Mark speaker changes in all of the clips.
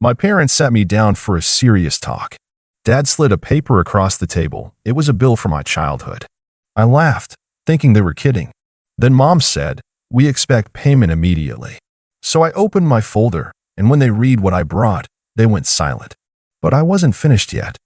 Speaker 1: My parents sat me down for a serious talk. Dad slid a paper across the table. It was a bill for my childhood. I laughed, thinking they were kidding. Then Mom said, "We expect payment immediately." So I opened my folder, and when they read what I brought, they went silent. But I wasn't finished yet.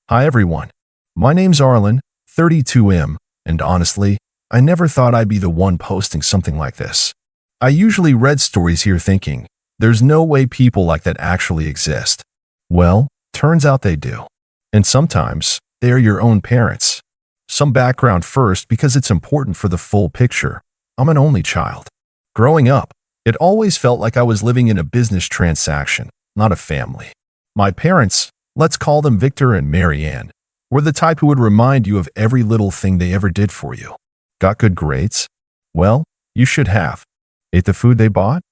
Speaker 1: "Hi everyone. My name's Arlen, 32M, and honestly, I never thought I'd be the one posting something like this. I usually read stories here thinking, there's no way people like that actually exist. Well, turns out they do. And sometimes, they are your own parents. Some background first because it's important for the full picture. I'm an only child. Growing up, it always felt like I was living in a business transaction, not a family. My parents, let's call them Victor and Mary Ann, were the type who would remind you of every little thing they ever did for you. Got good grades? Well, you should have. Ate the food they bought?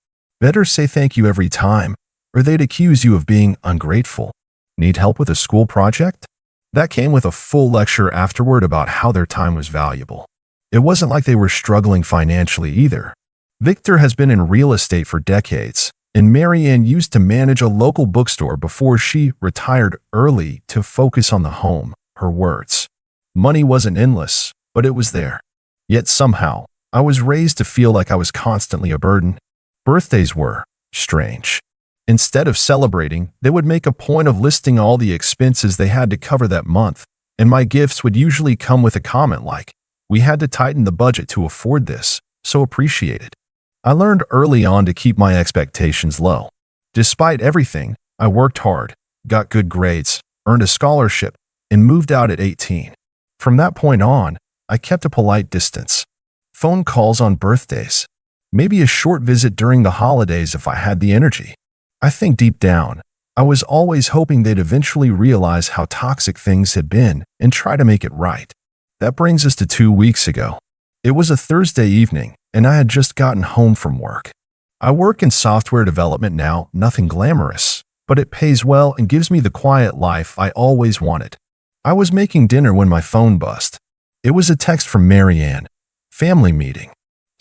Speaker 1: Better say thank you every time, or they'd accuse you of being ungrateful. Need help with a school project? That came with a full lecture afterward about how their time was valuable. It wasn't like they were struggling financially either. Victor has been in real estate for decades, and Mary Ann used to manage a local bookstore before she retired early to focus on the home, her words. Money wasn't endless, but it was there. Yet somehow, I was raised to feel like I was constantly a burden. Birthdays were strange. Instead of celebrating, they would make a point of listing all the expenses they had to cover that month, and my gifts would usually come with a comment like, "We had to tighten the budget to afford this, so appreciate it." I learned early on to keep my expectations low. Despite everything, I worked hard, got good grades, earned a scholarship, and moved out at 18. From that point on, I kept a polite distance. Phone calls on birthdays. Maybe a short visit during the holidays if I had the energy. I think deep down, I was always hoping they'd eventually realize how toxic things had been and try to make it right. That brings us to 2 weeks ago. It was a Thursday evening, and I had just gotten home from work. I work in software development now, nothing glamorous, but it pays well and gives me the quiet life I always wanted. I was making dinner when my phone buzzed. It was a text from Mary Ann. Family meeting.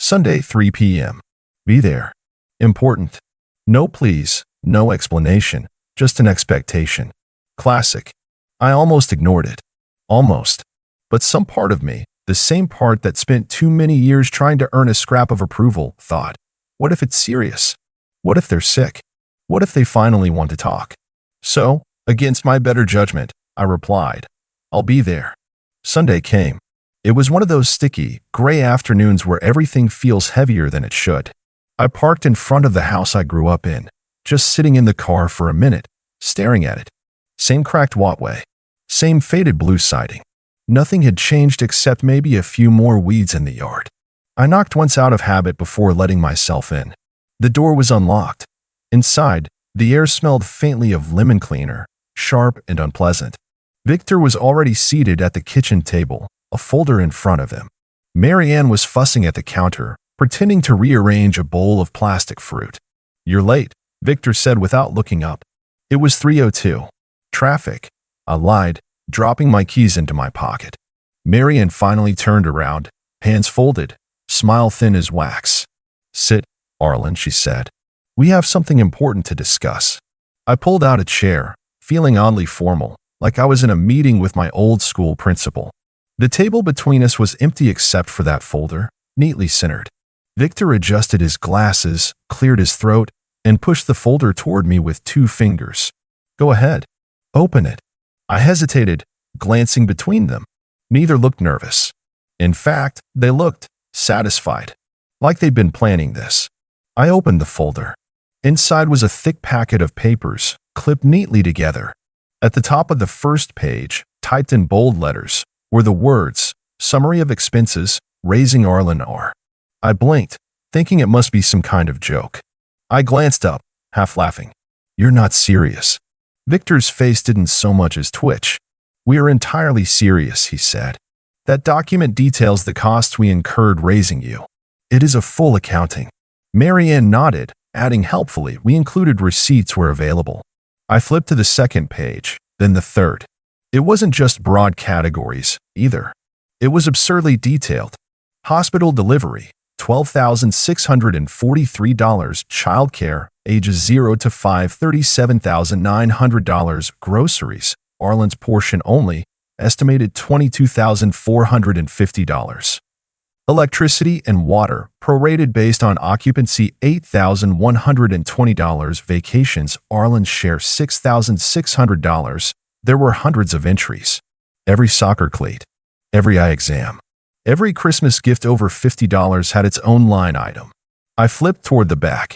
Speaker 1: Sunday, 3 p.m. Be there. Important. No please, no explanation, just an expectation. Classic. I almost ignored it. Almost. But some part of me, the same part that spent too many years trying to earn a scrap of approval, thought, what if it's serious? What if they're sick? What if they finally want to talk? So, against my better judgment, I replied, I'll be there. Sunday came. It was one of those sticky, gray afternoons where everything feels heavier than it should. I parked in front of the house I grew up in, just sitting in the car for a minute, staring at it. Same cracked walkway. Same faded blue siding. Nothing had changed except maybe a few more weeds in the yard. I knocked once out of habit before letting myself in. The door was unlocked. Inside, the air smelled faintly of lemon cleaner, sharp and unpleasant. Victor was already seated at the kitchen table, a folder in front of him. Mary Ann was fussing at the counter, pretending to rearrange a bowl of plastic fruit. You're late, Victor said without looking up. It was 3:02. Traffic. I lied, dropping my keys into my pocket. Mary Ann finally turned around, hands folded, smile thin as wax. Sit, Arlen, she said. We have something important to discuss. I pulled out a chair, feeling oddly formal, like I was in a meeting with my old school principal. The table between us was empty except for that folder, neatly centered. Victor adjusted his glasses, cleared his throat, and pushed the folder toward me with 2 fingers. Go ahead. Open it. I hesitated, glancing between them. Neither looked nervous. In fact, they looked satisfied, like they'd been planning this. I opened the folder. Inside was a thick packet of papers, clipped neatly together. At the top of the first page, typed in bold letters, were the words, Summary of Expenses, Raising Arlen R. I blinked, thinking it must be some kind of joke. I glanced up, half laughing. You're not serious. Victor's face didn't so much as twitch. We are entirely serious, he said. That document details the costs we incurred raising you. It is a full accounting. Mary Ann nodded, adding helpfully, we included receipts where available. I flipped to the second page, then the third. It wasn't just broad categories, either. It was absurdly detailed. Hospital delivery, $12,643, childcare, ages 0 to 5, $37,900. Groceries, Arlen's portion only, estimated $22,450. Electricity and water, prorated based on occupancy, $8,120. Vacations, Arlen's share, $6,600. There were hundreds of entries. Every soccer cleat, every eye exam, every Christmas gift over $50 had its own line item. I flipped toward the back.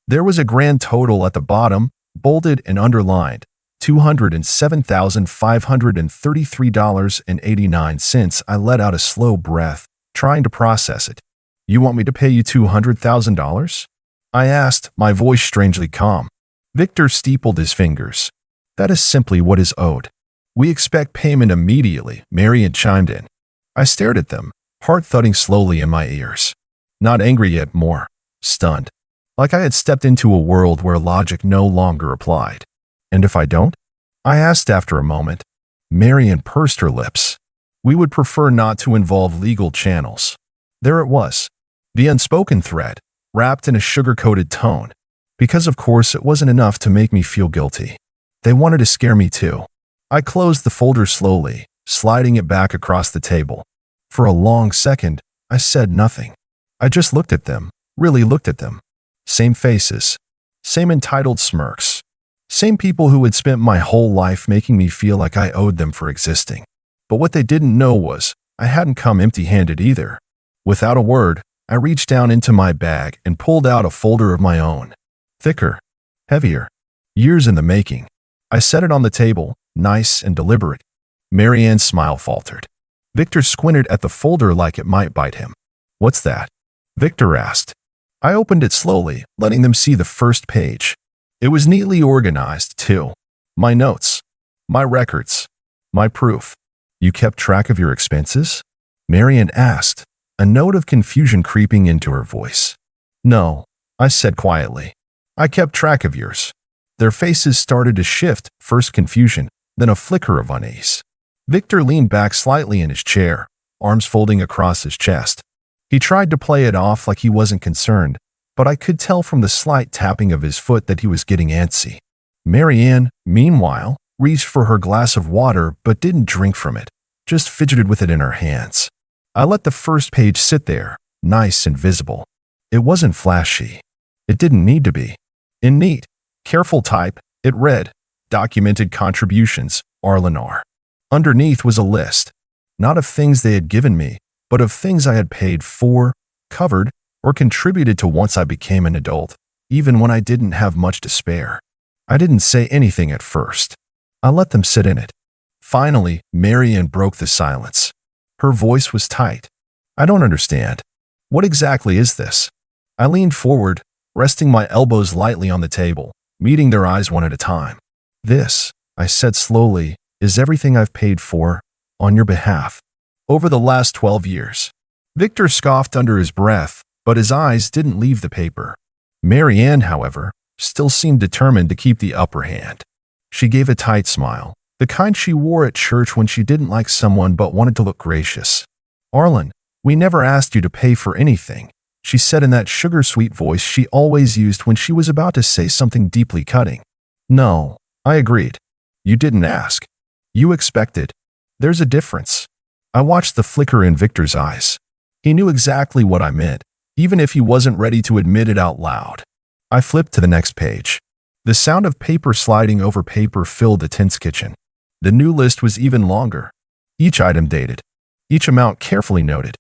Speaker 1: There was a grand total at the bottom, bolded and underlined, $207,533.89. I let out a slow breath, trying to process it. You want me to pay you $200,000? I asked, my voice strangely calm. Victor steepled his fingers. That is simply what is owed. We expect payment immediately, Marian chimed in. I stared at them, heart thudding slowly in my ears. Not angry yet, more stunned. Like I had stepped into a world where logic no longer applied. And if I don't? I asked after a moment. Marian pursed her lips. We would prefer not to involve legal channels. There it was. The unspoken threat, wrapped in a sugar-coated tone. Because of course it wasn't enough to make me feel guilty. They wanted to scare me too. I closed the folder slowly, sliding it back across the table. For a long second, I said nothing. I just looked at them, really looked at them. Same faces, same entitled smirks, same people who had spent my whole life making me feel like I owed them for existing. But what they didn't know was, I hadn't come empty-handed either. Without a word, I reached down into my bag and pulled out a folder of my own. Thicker, heavier, years in the making. I set it on the table, nice and deliberate. Marianne's smile faltered. Victor squinted at the folder like it might bite him. What's that? Victor asked. I opened it slowly, letting them see the first page. It was neatly organized, too. My notes, my records, my proof. You kept track of your expenses? Marianne asked, a note of confusion creeping into her voice. No, I said quietly. I kept track of yours. Their faces started to shift, first confusion, then a flicker of unease. Victor leaned back slightly in his chair, arms folding across his chest. He tried to play it off like he wasn't concerned, but I could tell from the slight tapping of his foot that he was getting antsy. Marianne, meanwhile, reached for her glass of water but didn't drink from it, just fidgeted with it in her hands. I let the first page sit there, nice and visible. It wasn't flashy. It didn't need to be. In neat, careful type, it read, Documented Contributions, Arlen R. Underneath was a list, not of things they had given me, but of things I had paid for, covered, or contributed to once I became an adult, even when I didn't have much to spare. I didn't say anything at first. I let them sit in it. Finally, Marianne broke the silence. Her voice was tight. I don't understand. What exactly is this? I leaned forward, resting my elbows lightly on the table, meeting their eyes one at a time. This, I said slowly, is everything I've paid for, on your behalf, over the last 12 years. Victor scoffed under his breath, but his eyes didn't leave the paper. Marianne, however, still seemed determined to keep the upper hand. She gave a tight smile, the kind she wore at church when she didn't like someone but wanted to look gracious. Arlen, we never asked you to pay for anything, she said in that sugar-sweet voice she always used when she was about to say something deeply cutting. No, I agreed. You didn't ask. You expected. There's a difference. I watched the flicker in Victor's eyes. He knew exactly what I meant, even if he wasn't ready to admit it out loud. I flipped to the next page. The sound of paper sliding over paper filled the tense kitchen. The new list was even longer. Each item dated. Each amount carefully noted.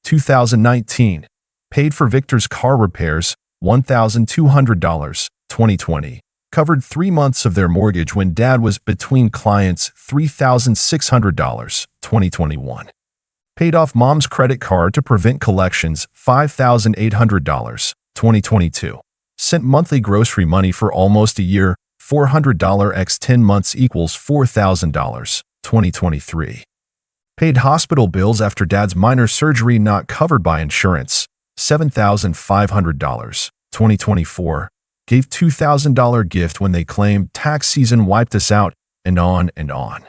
Speaker 1: 2019. Paid for Victor's car repairs, $1,200, 2020. Covered 3 months of their mortgage when Dad was between clients, $3,600, 2021. Paid off Mom's credit card to prevent collections, $5,800, 2022. Sent monthly grocery money for almost a year, $400 x 10 months equals $4,000, 2023. Paid hospital bills after Dad's minor surgery not covered by insurance, $7,500, 2024. Gave $2,000 gift when they claimed tax season wiped us out, and on and on.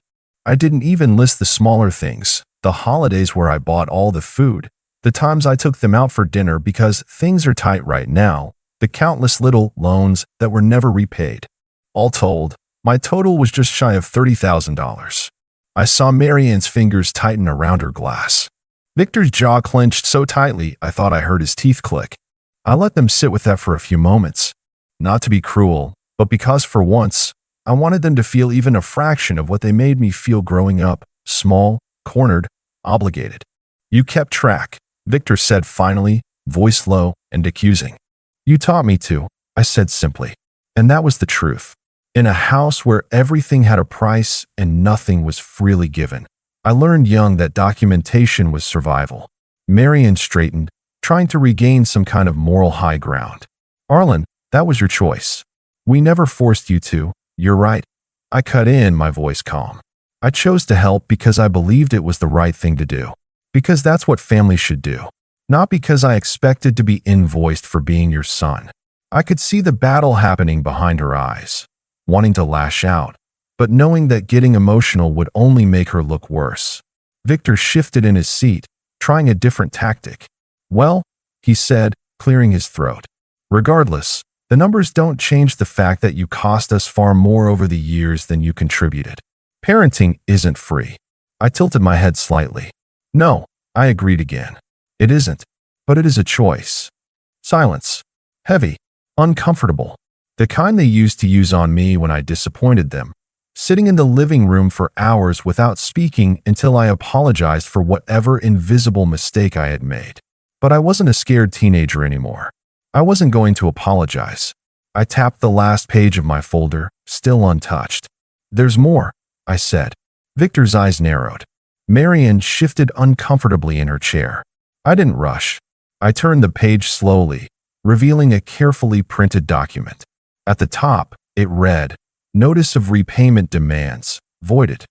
Speaker 1: I didn't even list the smaller things, the holidays where I bought all the food, the times I took them out for dinner because things are tight right now, the countless little loans that were never repaid. All told, my total was just shy of $30,000. I saw Marianne's fingers tighten around her glass. Victor's jaw clenched so tightly I thought I heard his teeth click. I let them sit with that for a few moments. Not to be cruel, but because for once, I wanted them to feel even a fraction of what they made me feel growing up, small, cornered, obligated. You kept track, Victor said finally, voice low and accusing. You taught me to, I said simply. And that was the truth. In a house where everything had a price and nothing was freely given, I learned young that documentation was survival. Marianne straightened, trying to regain some kind of moral high ground. Arlen, that was your choice. We never forced you to, you're right. I cut in, my voice calm. I chose to help because I believed it was the right thing to do. Because that's what families should do. Not because I expected to be invoiced for being your son. I could see the battle happening behind her eyes, wanting to lash out, but knowing that getting emotional would only make her look worse. Victor shifted in his seat, trying a different tactic. Well, he said, clearing his throat. Regardless, the numbers don't change the fact that you cost us far more over the years than you contributed. Parenting isn't free. I tilted my head slightly. No, I agreed again. It isn't, but it is a choice. Silence. Heavy. Uncomfortable. The kind they used to use on me when I disappointed them. Sitting in the living room for hours without speaking until I apologized for whatever invisible mistake I had made. But I wasn't a scared teenager anymore. I wasn't going to apologize. I tapped the last page of my folder, still untouched. There's more, I said. Victor's eyes narrowed. Marianne shifted uncomfortably in her chair. I didn't rush. I turned the page slowly, revealing a carefully printed document. At the top, it read, Notice of repayment demands, voided.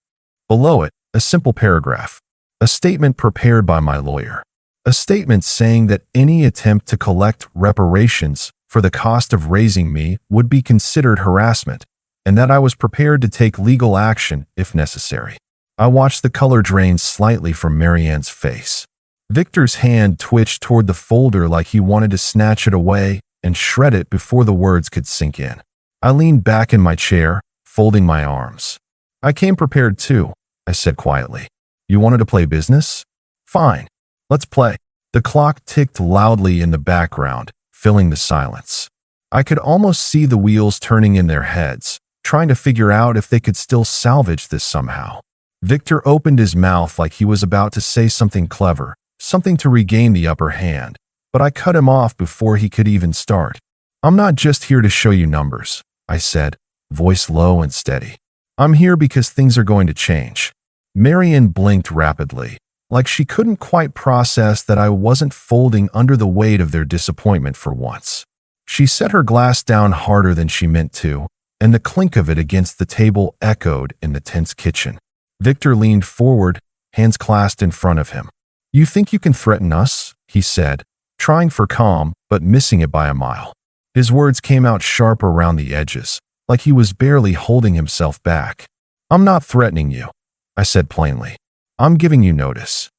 Speaker 1: Below it, a simple paragraph. A statement prepared by my lawyer. A statement saying that any attempt to collect reparations for the cost of raising me would be considered harassment, and that I was prepared to take legal action if necessary. I watched the color drain slightly from Marianne's face. Victor's hand twitched toward the folder like he wanted to snatch it away and shred it before the words could sink in. I leaned back in my chair, folding my arms. I came prepared too, I said quietly. You wanted to play business? Fine. Let's play. The clock ticked loudly in the background, filling the silence. I could almost see the wheels turning in their heads, trying to figure out if they could still salvage this somehow. Victor opened his mouth like he was about to say something clever, something to regain the upper hand, but I cut him off before he could even start. I'm not just here to show you numbers, I said, voice low and steady. I'm here because things are going to change. Marianne blinked rapidly, like she couldn't quite process that I wasn't folding under the weight of their disappointment for once. She set her glass down harder than she meant to, and the clink of it against the table echoed in the tense kitchen. Victor leaned forward, hands clasped in front of him. You think you can threaten us? He said, trying for calm, but missing it by a mile. His words came out sharp around the edges, like he was barely holding himself back. I'm not threatening you, I said plainly. I'm giving you notice.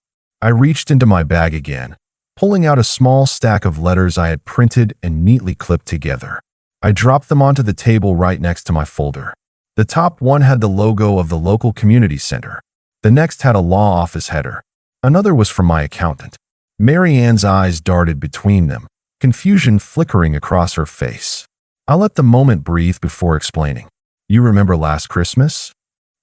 Speaker 1: I reached into my bag again, pulling out a small stack of letters I had printed and neatly clipped together. I dropped them onto the table right next to my folder. The top one had the logo of the local community center. The next had a law office header. Another was from my accountant. Marianne's eyes darted between them, confusion flickering across her face. I let the moment breathe before explaining. You remember last Christmas?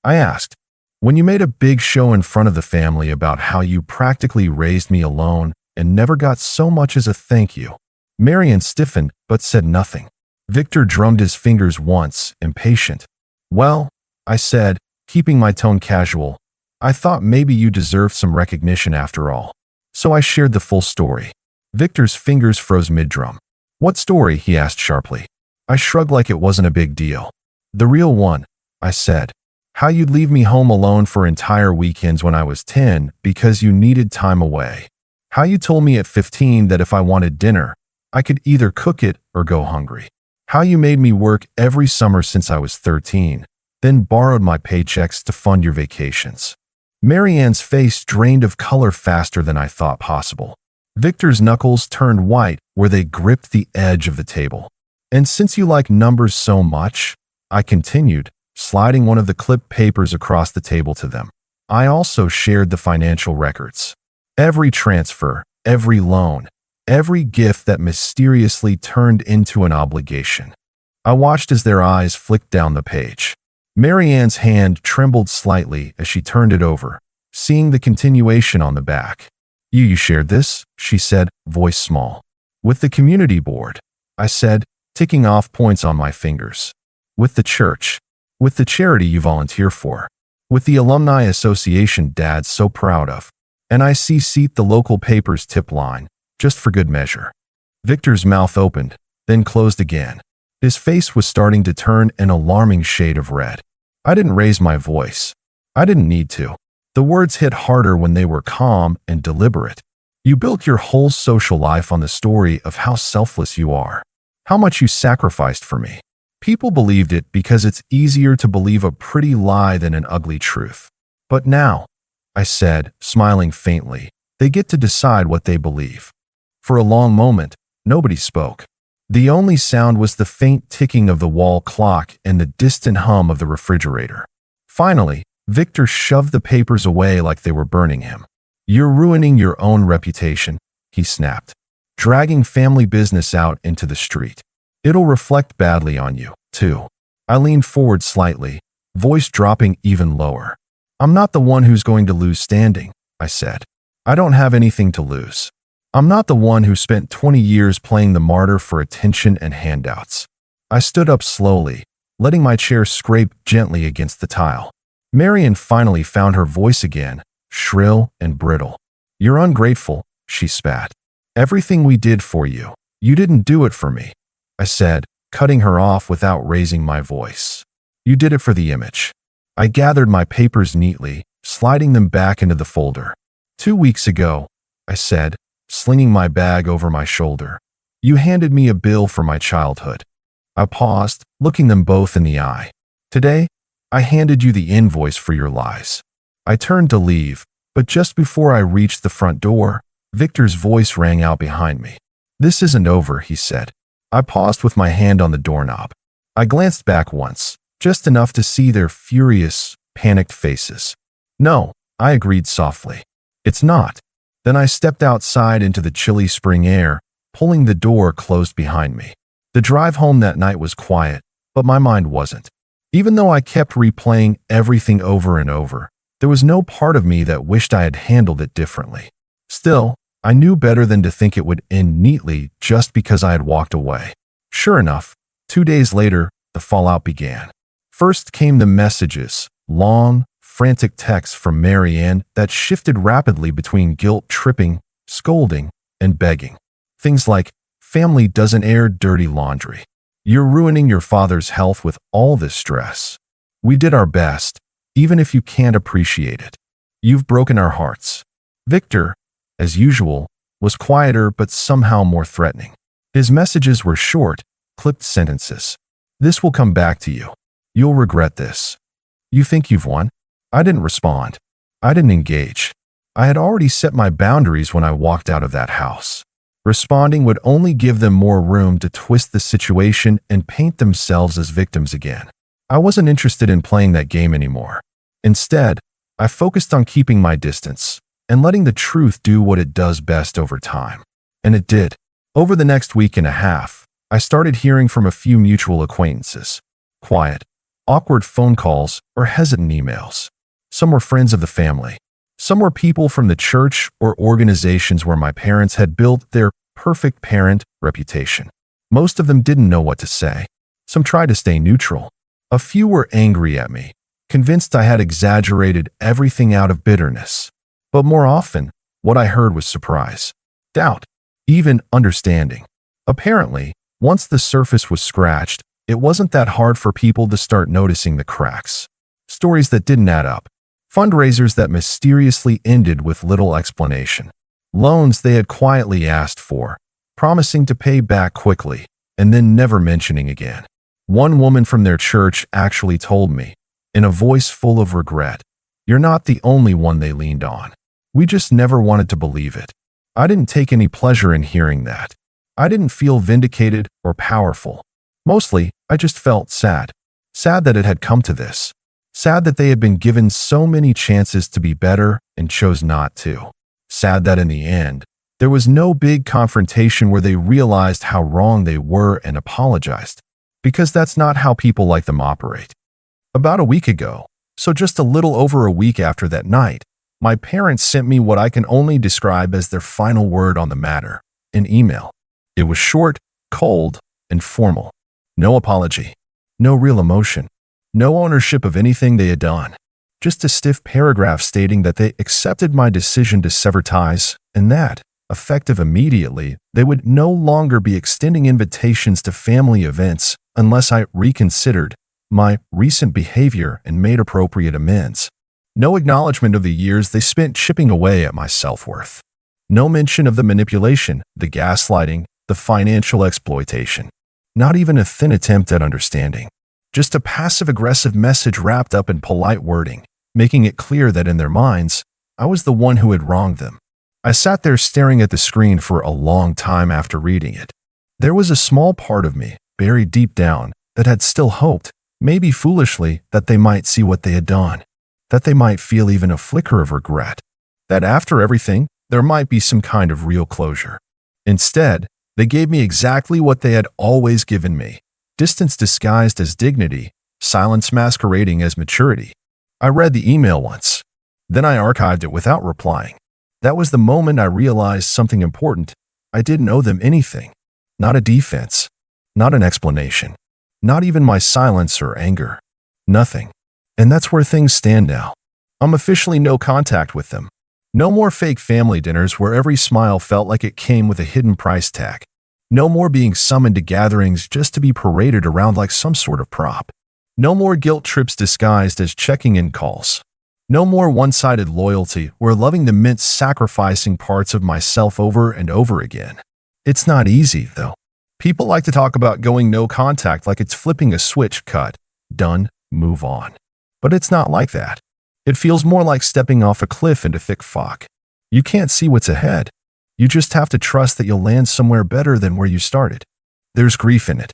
Speaker 1: I asked. When you made a big show in front of the family about how you practically raised me alone and never got so much as a thank you. Marianne stiffened but said nothing. Victor drummed his fingers once, impatient. Well, I said, keeping my tone casual, I thought maybe you deserved some recognition after all. So I shared the full story. Victor's fingers froze mid-drum. What story? He asked sharply. I shrugged like it wasn't a big deal. The real one, I said. How you'd leave me home alone for entire weekends when I was 10 because you needed time away. How you told me at 15 that if I wanted dinner, I could either cook it or go hungry. How you made me work every summer since I was 13, then borrowed my paychecks to fund your vacations. Marianne's face drained of color faster than I thought possible. Victor's knuckles turned white where they gripped the edge of the table. And since you like numbers so much, I continued, sliding one of the clipped papers across the table to them. I also shared the financial records. Every transfer, every loan, every gift that mysteriously turned into an obligation. I watched as their eyes flicked down the page. Marianne's hand trembled slightly as she turned it over, seeing the continuation on the back. You shared this, she said, voice small. With the community board, I said, ticking off points on my fingers. With the church. With the charity you volunteer for. With the alumni association Dad's so proud of. And I CC'd the local paper's tip line, just for good measure. Victor's mouth opened, then closed again. His face was starting to turn an alarming shade of red. I didn't raise my voice. I didn't need to. The words hit harder when they were calm and deliberate. You built your whole social life on the story of how selfless you are. How much you sacrificed for me. People believed it because it's easier to believe a pretty lie than an ugly truth. But now, I said, smiling faintly, they get to decide what they believe. For a long moment, nobody spoke. The only sound was the faint ticking of the wall clock and the distant hum of the refrigerator. Finally, Victor shoved the papers away like they were burning him. You're ruining your own reputation, he snapped, dragging family business out into the street. It'll reflect badly on you, too. I leaned forward slightly, voice dropping even lower. I'm not the one who's going to lose standing, I said. I don't have anything to lose. I'm not the one who spent 20 years playing the martyr for attention and handouts. I stood up slowly, letting my chair scrape gently against the tile. Marian finally found her voice again, shrill and brittle. You're ungrateful, she spat. Everything we did for you, you didn't do it for me, I said, cutting her off without raising my voice. You did it for the image. I gathered my papers neatly, sliding them back into the folder. 2 weeks ago, I said, slinging my bag over my shoulder, you handed me a bill for my childhood. I paused, looking them both in the eye. Today, I handed you the invoice for your lies. I turned to leave, but just before I reached the front door, Victor's voice rang out behind me. This isn't over, he said. I paused with my hand on the doorknob. I glanced back once, just enough to see their furious, panicked faces. No, I agreed softly. It's not. Then I stepped outside into the chilly spring air, pulling the door closed behind me. The drive home that night was quiet, but my mind wasn't. Even though I kept replaying everything over and over, there was no part of me that wished I had handled it differently. Still, I knew better than to think it would end neatly just because I had walked away. Sure enough, 2 days later, the fallout began. First came the messages, long, frantic texts from Marianne that shifted rapidly between guilt-tripping, scolding, and begging. Things like, family doesn't air dirty laundry. You're ruining your father's health with all this stress. We did our best, even if you can't appreciate it. You've broken our hearts. Victor, as usual, was quieter but somehow more threatening. His messages were short, clipped sentences. This will come back to you. You'll regret this. You think you've won? I didn't respond. I didn't engage. I had already set my boundaries when I walked out of that house. Responding would only give them more room to twist the situation and paint themselves as victims again. I wasn't interested in playing that game anymore. Instead, I focused on keeping my distance and letting the truth do what it does best over time. And it did. Over the next week and a half, I started hearing from a few mutual acquaintances. Quiet, awkward phone calls or hesitant emails. Some were friends of the family. Some were people from the church or organizations where my parents had built their perfect parent reputation. Most of them didn't know what to say. Some tried to stay neutral. A few were angry at me, convinced I had exaggerated everything out of bitterness. But more often, what I heard was surprise, doubt, even understanding. Apparently, once the surface was scratched, it wasn't that hard for people to start noticing the cracks. Stories that didn't add up. Fundraisers that mysteriously ended with little explanation. Loans they had quietly asked for, promising to pay back quickly, and then never mentioning again. One woman from their church actually told me, in a voice full of regret, "You're not the only one they leaned on. We just never wanted to believe it." I didn't take any pleasure in hearing that. I didn't feel vindicated or powerful. Mostly, I just felt sad. Sad that it had come to this. Sad that they had been given so many chances to be better and chose not to. Sad that in the end, there was no big confrontation where they realized how wrong they were and apologized. Because that's not how people like them operate. About a week ago, so just a little over a week after that night, my parents sent me what I can only describe as their final word on the matter, an email. It was short, cold, and formal. No apology. No real emotion. No ownership of anything they had done. Just a stiff paragraph stating that they accepted my decision to sever ties and that, effective immediately, they would no longer be extending invitations to family events unless I reconsidered my recent behavior and made appropriate amends. No acknowledgement of the years they spent chipping away at my self-worth. No mention of the manipulation, the gaslighting, the financial exploitation. Not even a thin attempt at understanding. Just a passive-aggressive message wrapped up in polite wording, making it clear that in their minds, I was the one who had wronged them. I sat there staring at the screen for a long time after reading it. There was a small part of me, buried deep down, that had still hoped, maybe foolishly, that they might see what they had done. That they might feel even a flicker of regret. That after everything, there might be some kind of real closure. Instead, they gave me exactly what they had always given me. Distance disguised as dignity, silence masquerading as maturity. I read the email once. Then I archived it without replying. That was the moment I realized something important. I didn't owe them anything. Not a defense. Not an explanation. Not even my silence or anger. Nothing. And that's where things stand now. I'm officially no contact with them. No more fake family dinners where every smile felt like it came with a hidden price tag. No more being summoned to gatherings just to be paraded around like some sort of prop. No more guilt trips disguised as checking-in calls. No more one-sided loyalty where loving them meant sacrificing parts of myself over and over again. It's not easy, though. People like to talk about going no contact like it's flipping a switch, cut, done, move on. But it's not like that. It feels more like stepping off a cliff into thick fog. You can't see what's ahead. You just have to trust that you'll land somewhere better than where you started. There's grief in it.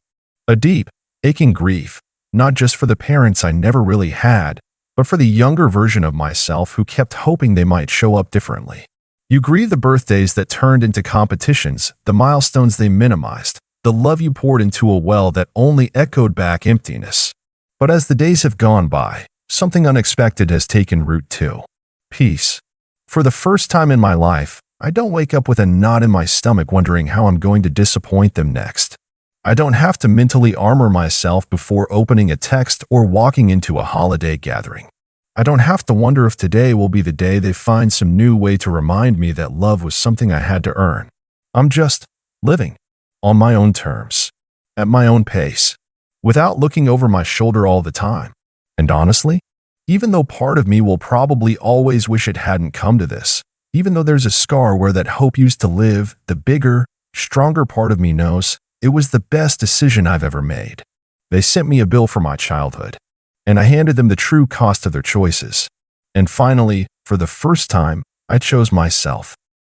Speaker 1: A deep, aching grief, not just for the parents I never really had, but for the younger version of myself who kept hoping they might show up differently. You grieve the birthdays that turned into competitions, the milestones they minimized, the love you poured into a well that only echoed back emptiness. But as the days have gone by, something unexpected has taken root too. Peace. For the first time in my life, I don't wake up with a knot in my stomach wondering how I'm going to disappoint them next. I don't have to mentally armor myself before opening a text or walking into a holiday gathering. I don't have to wonder if today will be the day they find some new way to remind me that love was something I had to earn. I'm just living on my own terms, at my own pace, without looking over my shoulder all the time. And honestly, even though part of me will probably always wish it hadn't come to this, even though there's a scar where that hope used to live, the bigger, stronger part of me knows it was the best decision I've ever made. They sent me a bill for my childhood, and I handed them the true cost of their choices. And finally, for the first time, I chose myself.